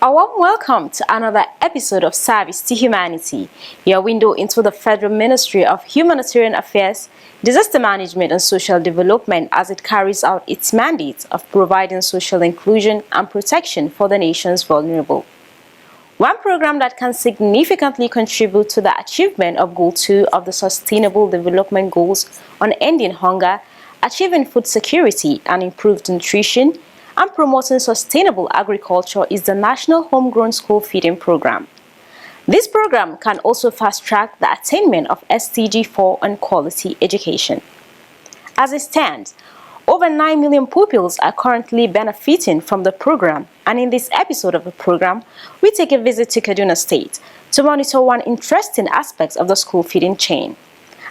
A warm welcome to another episode of Service to Humanity, your window into the Federal Ministry of Humanitarian Affairs, Disaster Management and Social Development as it carries out its mandate of providing social inclusion and protection for the nation's vulnerable. One program that can significantly contribute to the achievement of Goal 2 of the Sustainable Development Goals on ending hunger, achieving food security and improved nutrition, and promoting sustainable agriculture is the National Homegrown School Feeding Program. This program can also fast-track the attainment of SDG 4 on quality education. As it stands, over 9 million pupils are currently benefiting from the program, and in this episode of the program, we take a visit to Kaduna State to monitor one interesting aspect of the school feeding chain.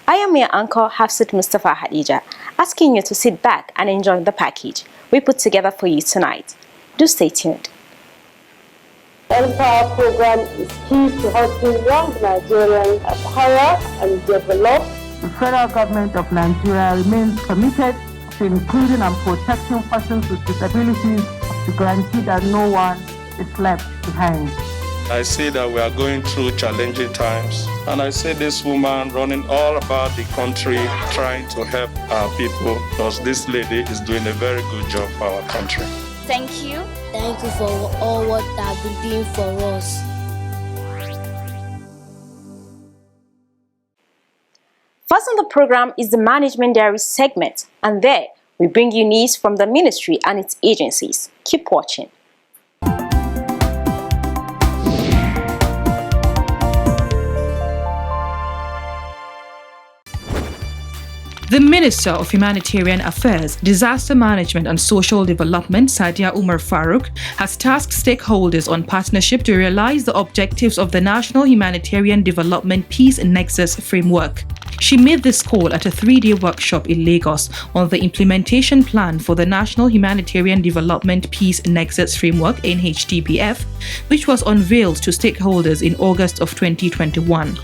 I am your anchor, Hafsat Mustafa Hadija, asking you to sit back and enjoy the package we put together for you tonight. Do stay tuned. The Empower program is key to helping young Nigerians acquire and develop. The federal government of Nigeria remains committed to including and protecting persons with disabilities to guarantee that no one is left behind. I see that we are going through challenging times, and I see this woman running all about the country trying to help our people, because this lady is doing a very good job for our country. Thank you. Thank you for all what you have been doing for us. First on the program is the Management Diary segment, and there we bring you news from the ministry and its agencies. Keep watching. The Minister of Humanitarian Affairs, Disaster Management and Social Development, Sadia Umar Farouk, has tasked stakeholders on partnership to realize the objectives of the National Humanitarian Development Peace Nexus framework. She made this call at a 3-day workshop in Lagos on the implementation plan for the National Humanitarian Development Peace Nexus framework, NHGSFP, which was unveiled to stakeholders in August of 2021.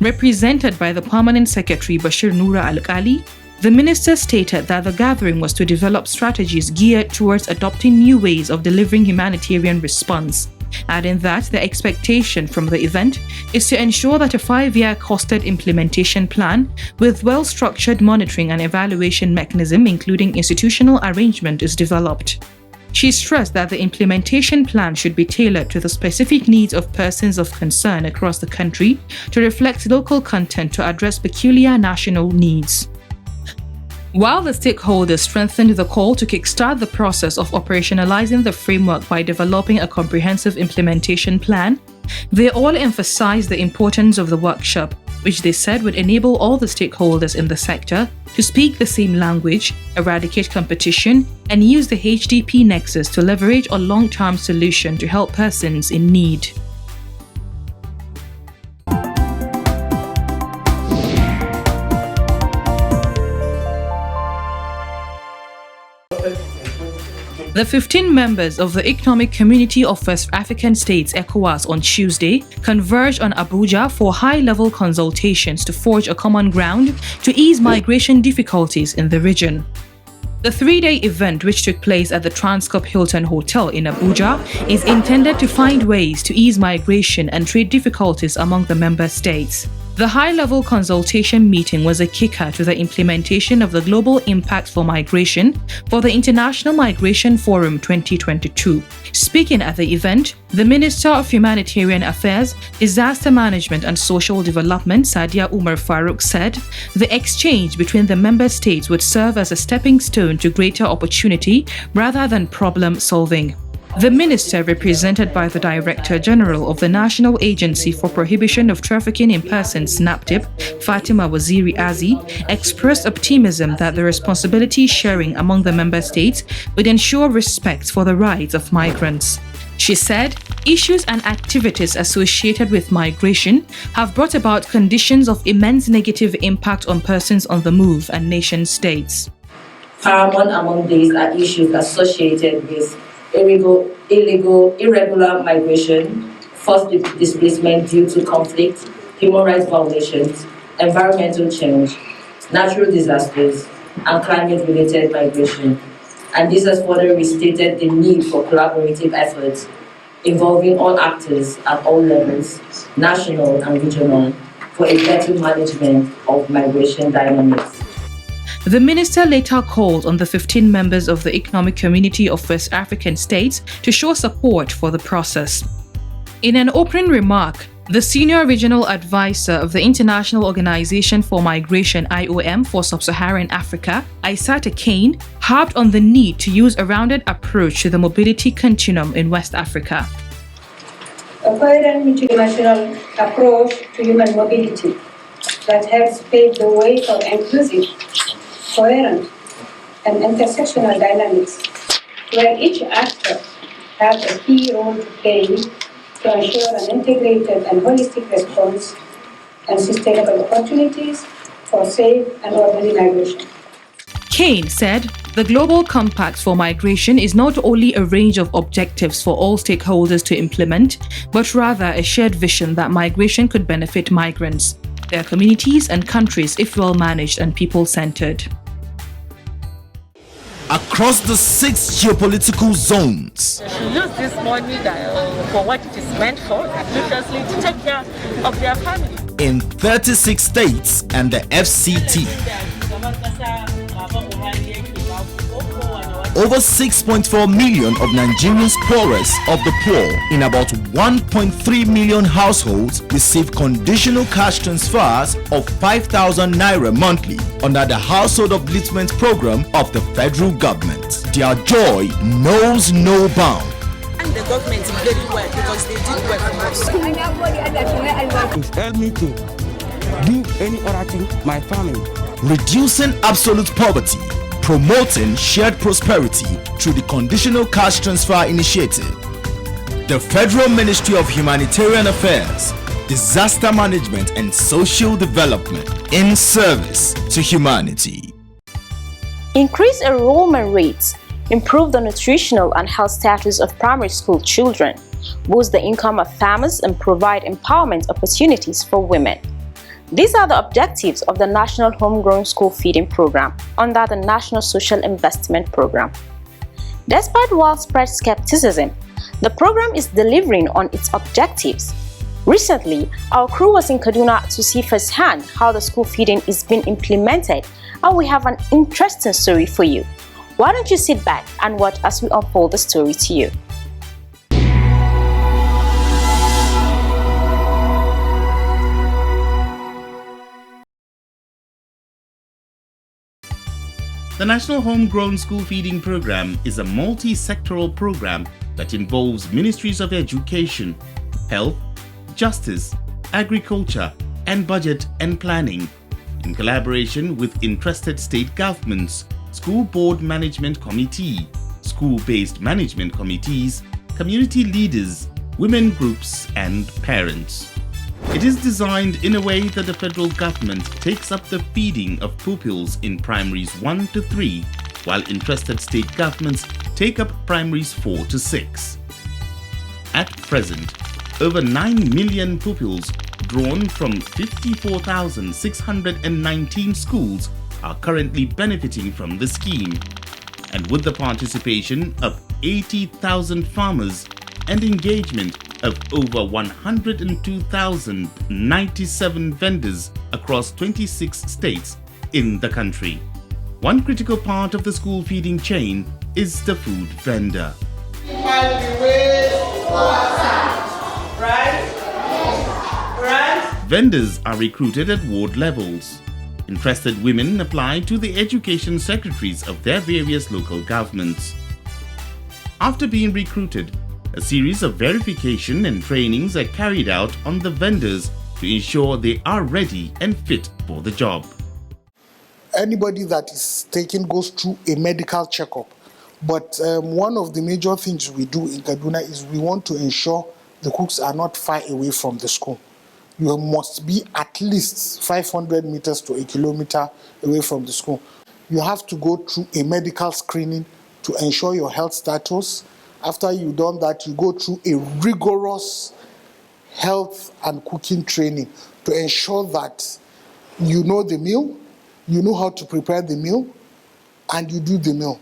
Represented by the Permanent Secretary Bashir Noura Al-Kali, the minister stated that the gathering was to develop strategies geared towards adopting new ways of delivering humanitarian response, adding that the expectation from the event is to ensure that a 5-year costed implementation plan with well-structured monitoring and evaluation mechanism, including institutional arrangement, is developed. She stressed that the implementation plan should be tailored to the specific needs of persons of concern across the country to reflect local content to address peculiar national needs. While the stakeholders strengthened the call to kickstart the process of operationalizing the framework by developing a comprehensive implementation plan, they all emphasized the importance of the workshop, which they said would enable all the stakeholders in the sector to speak the same language, eradicate competition, and use the HDP nexus to leverage a long-term solution to help persons in need. The 15 members of the Economic Community of West African States (ECOWAS) on Tuesday converged on Abuja for high-level consultations to forge a common ground to ease migration difficulties in the region. The 3-day event, which took place at the Transcorp Hilton Hotel in Abuja, is intended to find ways to ease migration and trade difficulties among the member states. The high-level consultation meeting was a kicker to the implementation of the Global Impact for Migration for the International Migration Forum 2022. Speaking at the event, the Minister of Humanitarian Affairs, Disaster Management and Social Development, Sadia Umar Farouk, said the exchange between the member states would serve as a stepping stone to greater opportunity rather than problem solving. The minister, represented by the Director General of the National Agency for Prohibition of Trafficking in Persons (NAPTIP), Fatima Waziri Azi, expressed optimism that the responsibility sharing among the member states would ensure respect for the rights of migrants. She said, issues and activities associated with migration have brought about conditions of immense negative impact on persons on the move and nation states. Paramount among these are issues associated with irregular migration, forced displacement due to conflict, human rights violations, environmental change, natural disasters, and climate-related migration. And this has further restated the need for collaborative efforts involving all actors at all levels, national and regional, for a better management of migration dynamics. The minister later called on the 15 members of the Economic Community of West African States to show support for the process. In an opening remark, the senior regional advisor of the International Organization for Migration (IOM) for Sub-Saharan Africa, Isata Kane, harped on the need to use a rounded approach to the mobility continuum in West Africa. A coherent international approach to human mobility that helps pave the way for inclusive, coherent, and intersectional dynamics, where each actor has a key role to play to ensure an integrated and holistic response and sustainable opportunities for safe and orderly migration. Kane said the Global Compact for Migration is not only a range of objectives for all stakeholders to implement, but rather a shared vision that migration could benefit migrants, their communities and countries if well managed and people-centered. Across the 6 geopolitical zones. They should use this money for what it is meant for, judiciously, to take care of their family. In 36 states and the FCT. Over 6.4 million of Nigerians poorest of the poor in about 1.3 million households receive conditional cash transfers of 5,000 naira monthly under the Household Upliftment Program of the federal government. Their joy knows no bound. And the government is very well because they did well for us. It helped me to do any other thing, my family. Reducing absolute poverty, promoting shared prosperity through the Conditional Cash Transfer Initiative. The Federal Ministry of Humanitarian Affairs, Disaster Management and Social Development in service to humanity. Increase enrollment rates, improve the nutritional and health status of primary school children, boost the income of farmers and provide empowerment opportunities for women. These are the objectives of the National Homegrown School Feeding Program under the National Social Investment Program. Despite widespread skepticism, the program is delivering on its objectives. Recently, our crew was in Kaduna to see firsthand how the school feeding is being implemented, and we have an interesting story for you. Why don't you sit back and watch as we unfold the story to you? The National Homegrown School Feeding Program is a multi-sectoral program that involves Ministries of Education, Health, Justice, Agriculture, and Budget and Planning, in collaboration with interested state governments, School Board Management Committee, school-based management committees, community leaders, women groups, and parents. It is designed in a way that the federal government takes up the feeding of pupils in primaries 1 to 3, while interested state governments take up primaries 4 to 6. At present, over 9 million pupils drawn from 54,619 schools are currently benefiting from the scheme, and with the participation of 80,000 farmers and engagement of over 102,097 vendors across 26 states in the country. One critical part of the school feeding chain is the food vendor. Vendors are recruited at ward levels. Interested women apply to the education secretaries of their various local governments. After being recruited, a series of verification and trainings are carried out on the vendors to ensure they are ready and fit for the job. Anybody that is taken goes through a medical checkup. But one of the major things we do in Kaduna is we want to ensure the cooks are not far away from the school. You must be at least 500 meters to a kilometer away from the school. You have to go through a medical screening to ensure your health status. After you've done that, you go through a rigorous health and cooking training to ensure that you know the meal, you know how to prepare the meal, and you do the meal.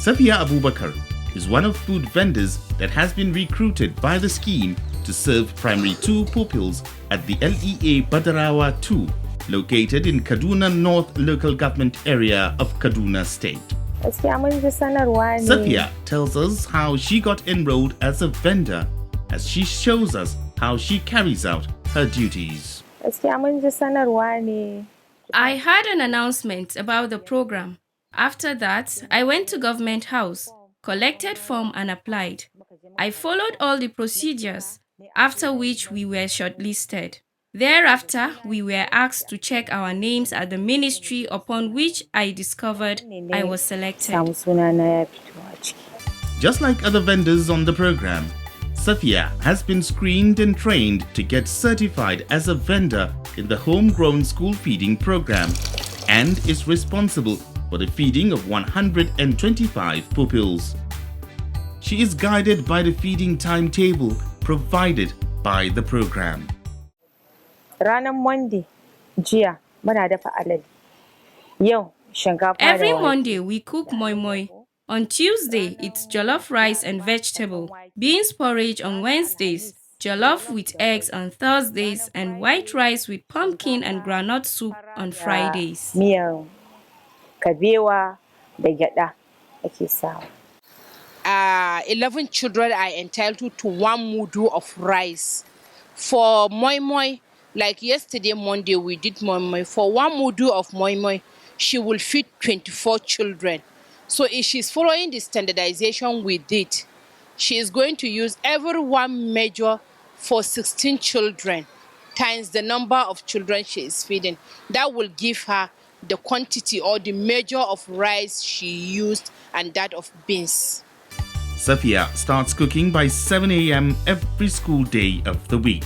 Safiya Abubakar, is one of food vendors that has been recruited by the scheme to serve Primary 2 pupils at the LEA Badarawa 2, located in Kaduna North local government area of Kaduna State. Safiya tells us how she got enrolled as a vendor, as she shows us how she carries out her duties. I heard an announcement about the program. After that, I went to Government House, collected form and applied. I followed all the procedures, after which we were shortlisted. Thereafter, we were asked to check our names at the ministry, upon which I discovered I was selected. Just like other vendors on the program, Safiya has been screened and trained to get certified as a vendor in the homegrown school feeding program and is responsible for the feeding of 125 pupils. She is guided by the feeding timetable provided by the program. Every Monday we cook moi moi. On Tuesday, it's jollof rice and vegetable, beans porridge on Wednesdays, jollof with eggs on Thursdays, and white rice with pumpkin and groundnut soup on Fridays. 11 children are entitled to 1 mudu of rice. For moi moi, like yesterday Monday we did moi moi. For 1 mudu of moi moi, she will feed 24 children. So if she's following the standardization we did, she is going to use every 1 measure for 16 children times the number of children she is feeding. That will give her the quantity or the measure of rice she used and that of beans. Safiya starts cooking by 7 a.m. every school day of the week.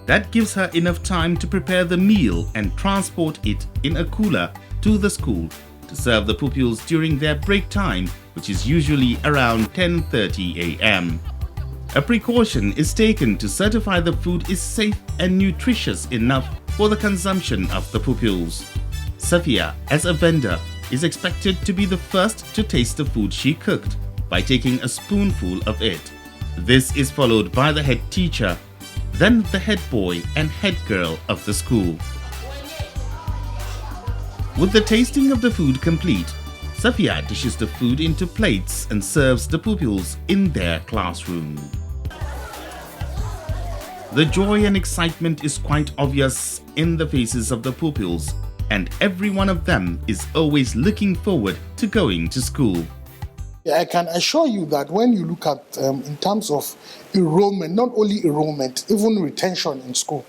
That gives her enough time to prepare the meal and transport it in a cooler to the school to serve the pupils during their break time, which is usually around 10:30 a.m. A precaution is taken to certify the food is safe and nutritious enough for the consumption of the pupils. Safiya, as a vendor, is expected to be the first to taste the food she cooked by taking a spoonful of it. This is followed by the head teacher, then the head boy and head girl of the school. With the tasting of the food complete, Safiya dishes the food into plates and serves the pupils in their classroom. The joy and excitement is quite obvious in the faces of the pupils, and every one of them is always looking forward to going to school. I can assure you that when you look at in terms of enrollment, not only enrollment, even retention in school,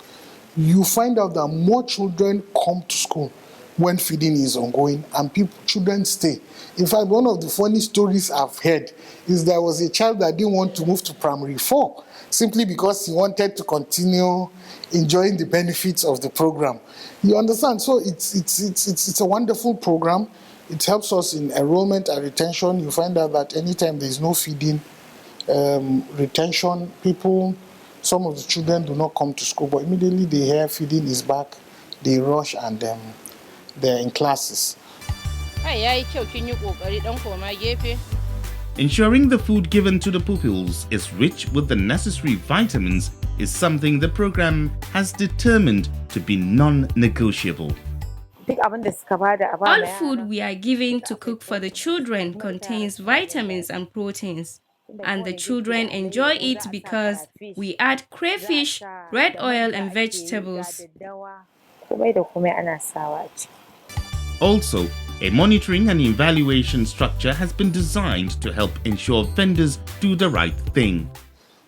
you find out that more children come to school when feeding is ongoing and children stay. In fact, one of the funny stories I've heard is there was a child that didn't want to move to primary 4 simply because he wanted to continue enjoying the benefits of the program. You understand? So it's a wonderful program. It helps us in enrollment and retention. You find out that anytime there is no feeding, retention, some of the children do not come to school, but immediately they hear feeding is back, they rush and they're in classes. Ensuring the food given to the pupils is rich with the necessary vitamins is something the program has determined to be non-negotiable. All food we are giving to cook for the children contains vitamins and proteins, and the children enjoy it because we add crayfish, red oil and vegetables. Also, a monitoring and evaluation structure has been designed to help ensure vendors do the right thing.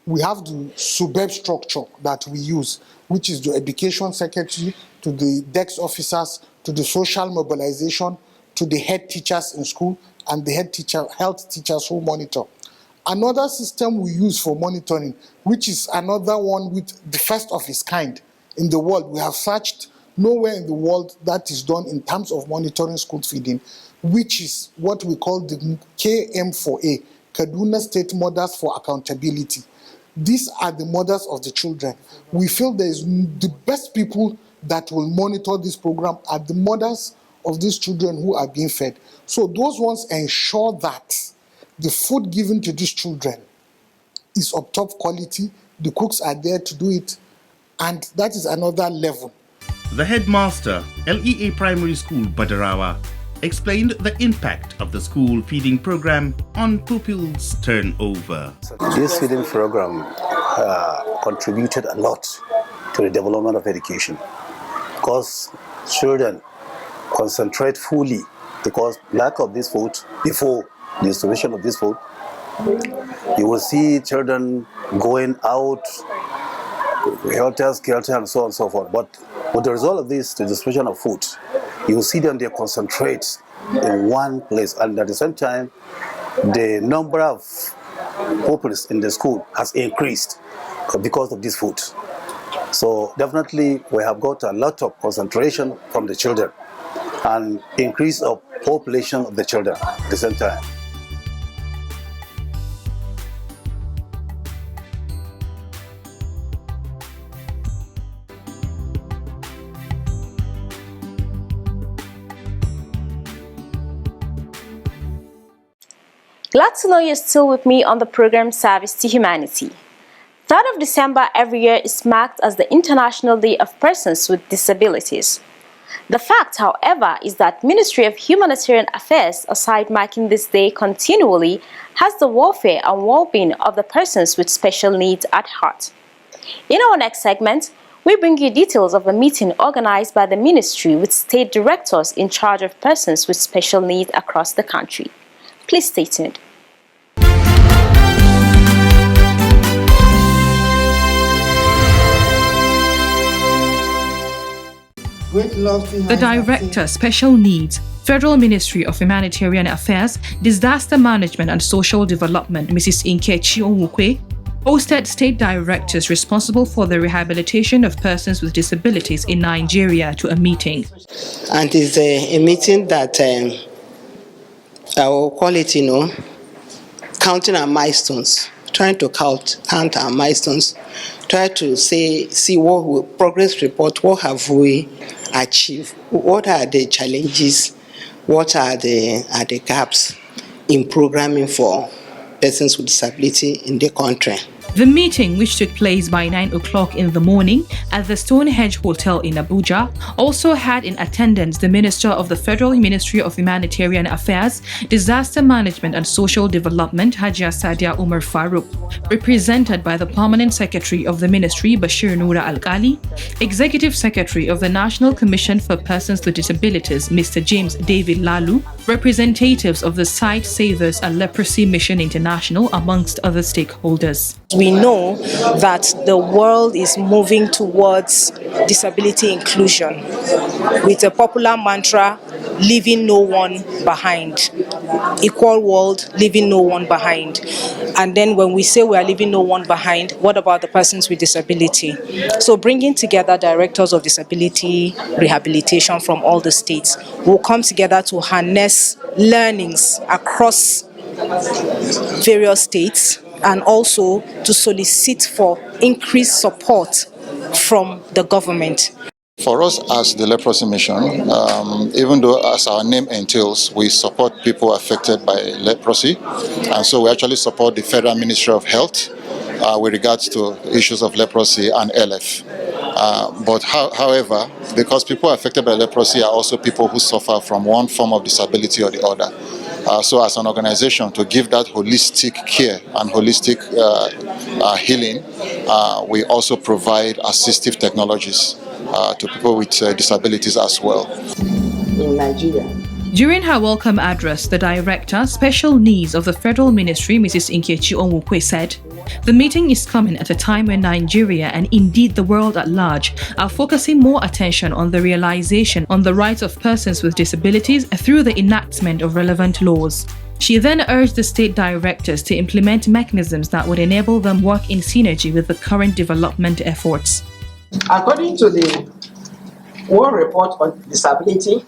We have the superb structure that we use, which is the education secretary, to the desk officers, to the social mobilization, to the head teachers in school, and the health teachers who monitor. Another system we use for monitoring, which is another one with the first of its kind in the world. We have searched nowhere in the world that is done in terms of monitoring school feeding, which is what we call the KM4A, Kaduna State Mothers for Accountability. These are the mothers of the children. We feel there is the best people that will monitor this program are the mothers of these children who are being fed. So those ones ensure that the food given to these children is of top quality, the cooks are there to do it, and that is another level. The headmaster, LEA Primary School, Badarawa, explained the impact of the school feeding program on pupils' turnover. This feeding program contributed a lot to the development of education because children concentrate fully because lack of this food, before the distribution of this food, you will see children going out, helter-skelter and so on and so forth. But with the result of this, the distribution of food, you will see them, they concentrate in one place, and at the same time, the number of pupils in the school has increased because of this food. So definitely we have got a lot of concentration from the children and increase of population of the children at the same time. Glad to know you're still with me on the program Service to Humanity. 3rd of December every year is marked as the International Day of Persons with Disabilities. The fact, however, is that Ministry of Humanitarian Affairs, aside marking this day continually, has the welfare and well-being of the persons with special needs at heart. In our next segment, we bring you details of a meeting organized by the ministry with state directors in charge of persons with special needs across the country. Please stay tuned. The Director, Special Needs, Federal Ministry of Humanitarian Affairs, Disaster Management and Social Development, Mrs. Nkechi Onwukwe, hosted state directors responsible for the rehabilitation of persons with disabilities in Nigeria to a meeting. And it's a meeting that I will call it, counting our milestones, trying to count our milestones, try to see what we progress report, what have we achieved, what are the challenges, what are the gaps in programming for persons with disability in the country. The meeting, which took place by 9 o'clock in the morning at the Stonehenge Hotel in Abuja, also had in attendance the Minister of the Federal Ministry of Humanitarian Affairs, Disaster Management and Social Development, Hajia Sadia Umar Farouk, represented by the Permanent Secretary of the Ministry, Bashir Noura Al-Ghali, Executive Secretary of the National Commission for Persons with Disabilities, Mr. James David Lalu, representatives of the Sight Savers and Leprosy Mission International, amongst other stakeholders. We know that the world is moving towards disability inclusion with a popular mantra, leaving no one behind. Equal world, leaving no one behind. And then when we say we are leaving no one behind, what about the persons with disability? So bringing together directors of disability rehabilitation from all the states will come together to harness learnings across various states and also to solicit for increased support from the government. For us as the Leprosy Mission, even though as our name entails, we support people affected by leprosy, and so we actually support the Federal Ministry of Health with regards to issues of leprosy and LF. However, because people affected by leprosy are also people who suffer from one form of disability or the other. So as an organization, to give that holistic care and holistic healing, we also provide assistive technologies to people with disabilities as well. In Nigeria. During her welcome address, the Director, Special Needs of the Federal Ministry, Mrs. Nkechi Onwukwe, said, "The meeting is coming at a time when Nigeria and indeed the world at large are focusing more attention on the realization on the rights of persons with disabilities through the enactment of relevant laws." She then urged the state directors to implement mechanisms that would enable them work in synergy with the current development efforts. According to the World Report on Disability,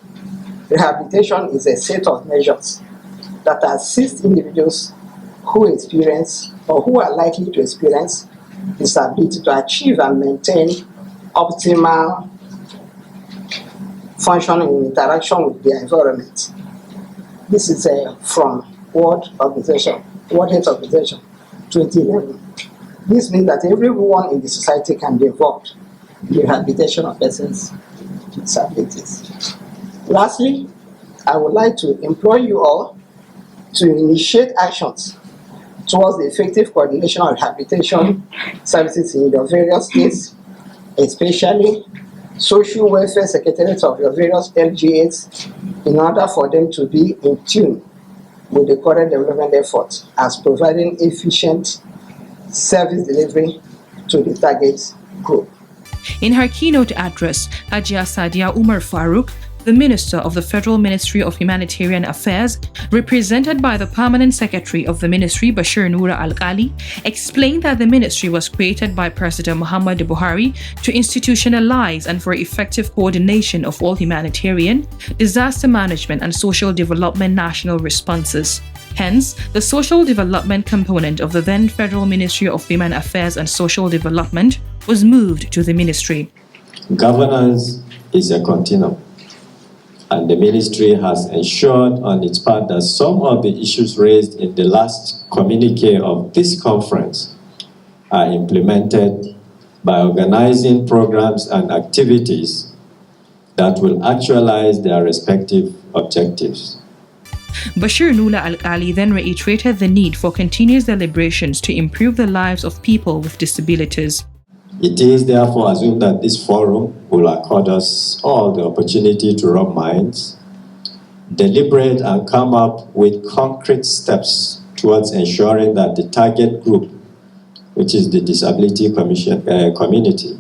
rehabilitation is a set of measures that assist individuals who experience or who are likely to experience disability to achieve and maintain optimal functioning in interaction with their environment. This is from World Health Organization 2011. This means that everyone in the society can be involved in the rehabilitation of persons with disabilities. Lastly, I would like to implore you all to initiate actions towards the effective coordination of rehabilitation services in your various states, especially social welfare secretariats of your various LGAs, in order for them to be in tune with the current development efforts as providing efficient service delivery to the target group. In her keynote address, Hajia Sadia Umar Farouk, the Minister of the Federal Ministry of Humanitarian Affairs, represented by the Permanent Secretary of the Ministry, Bashir Noura Al-Ghali, explained that the ministry was created by President Muhammadu Buhari to institutionalize and for effective coordination of all humanitarian, disaster management and social development national responses. Hence, the social development component of the then Federal Ministry of Women Affairs and Social Development was moved to the ministry. Governance is a continuum, and the ministry has ensured on its part that some of the issues raised in the last communique of this conference are implemented by organizing programs and activities that will actualize their respective objectives. Bashir Noura Al-Ghali then reiterated the need for continuous deliberations to improve the lives of people with disabilities. It is therefore assumed that this forum will accord us all the opportunity to rub minds, deliberate and come up with concrete steps towards ensuring that the target group, which is the disability community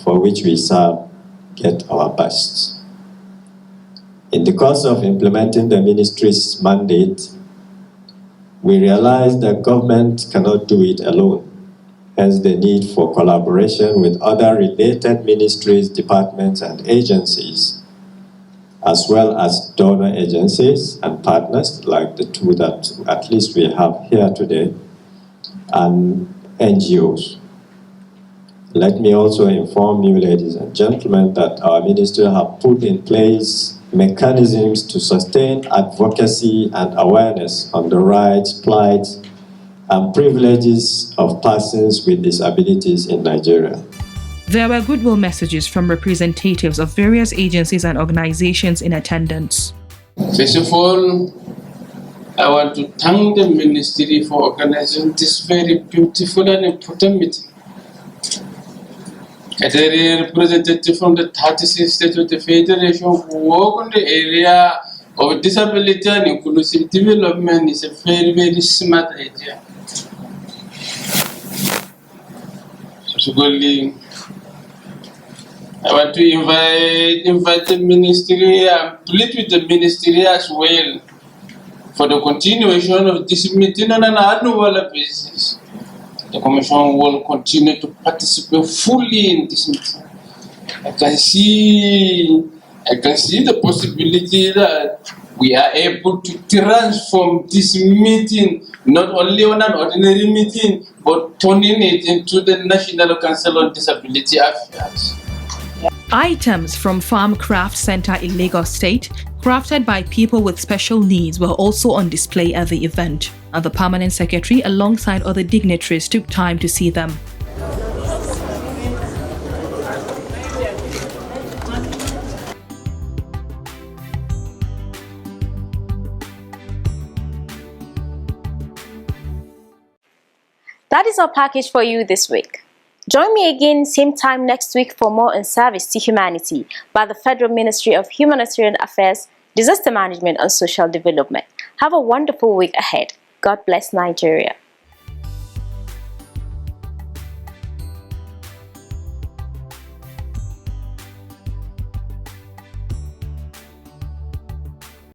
for which we serve, get our best. In the course of implementing the ministry's mandate, we realized that government cannot do it alone. Hence the need for collaboration with other related ministries, departments, and agencies, as well as donor agencies and partners like the two that at least we have here today, and NGOs. Let me also inform you, ladies and gentlemen, that our ministry have put in place mechanisms to sustain advocacy and awareness on the rights, plight, and privileges of persons with disabilities in Nigeria. There were goodwill messages from representatives of various agencies and organizations in attendance. First of all, I want to thank the ministry for organizing this very beautiful and important meeting. As a representative from the 36 states of the Federation who work in the area of disability and inclusive development is a very, very smart idea. Subsequently, I want to invite the ministry and plead with the ministry as well for the continuation of this meeting on an annual basis. The Commission will continue to participate fully in this meeting. I can see the possibility that we are able to transform this meeting not only on an ordinary meeting, but turning it into the National Council on Disability Affairs. Items from Farm Craft Center in Lagos State, crafted by people with special needs, were also on display at the event, and the Permanent Secretary alongside other dignitaries took time to see them. That is our package for you this week. Join me again same time next week for more on Service to Humanity by the Federal Ministry of Humanitarian Affairs, Disaster Management and Social Development. Have a wonderful week ahead. God bless Nigeria.